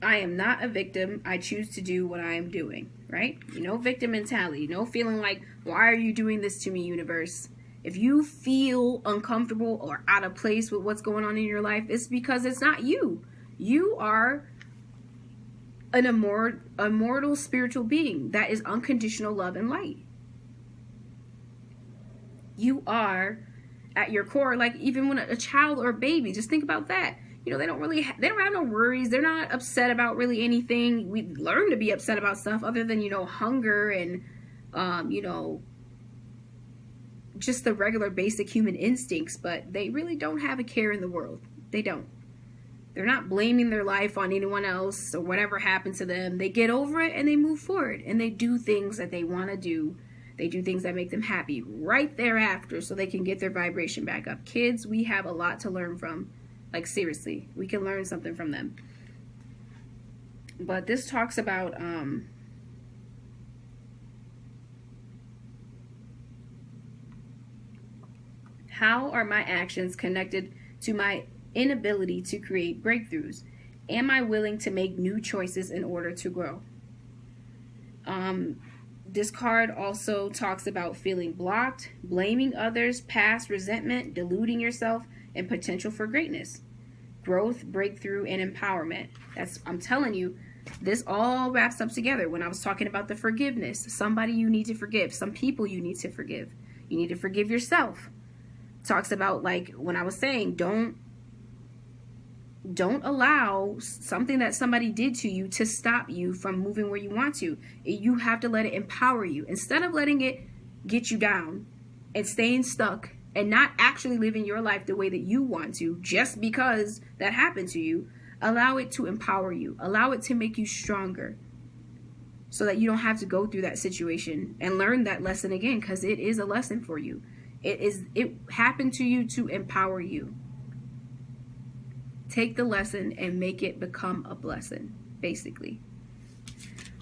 [SPEAKER 1] I am not a victim. I choose to do what I am doing, right? You know, victim mentality. No feeling like, why are you doing this to me, universe? If you feel uncomfortable or out of place with what's going on in your life, it's because it's not you. You are an immortal spiritual being that is unconditional love and light. You are, at your core, like even when a child or a baby, just think about that. You know, they don't have no worries. They're not upset about really anything. We learn to be upset about stuff other than, you know, hunger and, you know, just the regular basic human instincts, but they really don't have a care in the world. They don't. They're not blaming their life on anyone else or whatever happened to them. They get over it and they move forward and they do things that they want to do. They do things that make them happy right thereafter so they can get their vibration back up. Kids, we have a lot to learn from. Like, seriously, we can learn something from them. But this talks about how are my actions connected to my inability to create breakthroughs? Am I willing to make new choices in order to grow? This card also talks about feeling blocked, blaming others, past resentment, deluding yourself, and potential for greatness, growth, breakthrough, and empowerment. I'm telling you, this all wraps up together. When I was talking about the forgiveness, somebody you need to forgive, some people you need to forgive. You need to forgive yourself. Talks about, like when I was saying, don't allow something that somebody did to you to stop you from moving where you want to. You have to let it empower you. Instead of letting it get you down and staying stuck and not actually living your life the way that you want to just because that happened to you, allow it to empower you. Allow it to make you stronger so that you don't have to go through that situation and learn that lesson again, because it is a lesson for you. It happened to you to empower you. Take the lesson and make it become a blessing, basically.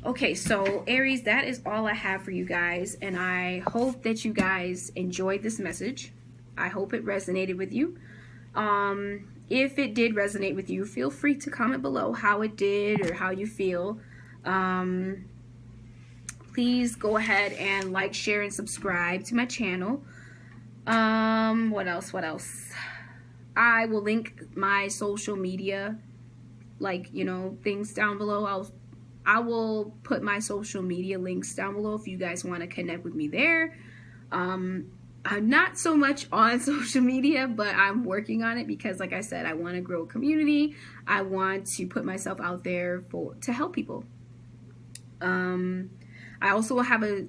[SPEAKER 1] Okay, so Aries, that is all I have for you guys, and I hope that you guys enjoyed this message. I hope it resonated with you. If it did resonate with you, feel free to comment below how it did or how you feel. Please go ahead and like, share, and subscribe to my channel. What else? I will link my social media, like, you know, things down below. I will put my social media links down below if you guys want to connect with me there. I'm not so much on social media, but I'm working on it because, like I said, I want to grow a community. I want to put myself out there to help people. I also will have a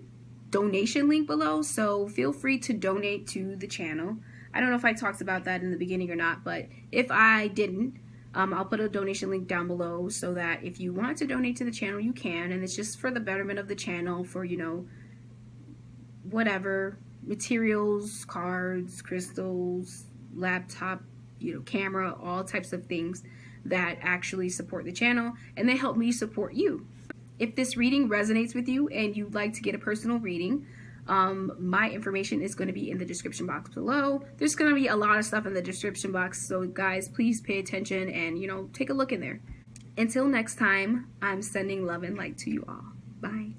[SPEAKER 1] donation link below, so feel free to donate to the channel. I don't know if I talked about that in the beginning or not, but if I didn't, I'll put a donation link down below so that if you want to donate to the channel, you can, and it's just for the betterment of the channel, for, you know, whatever, materials, cards, crystals, laptop, you know, camera, all types of things that actually support the channel, and they help me support you. If this reading resonates with you and you'd like to get a personal reading, my information is going to be in the description box below. There's going to be a lot of stuff in the description box, so guys, please pay attention and, you know, take a look in there. Until next time, I'm sending love and light to you all. Bye.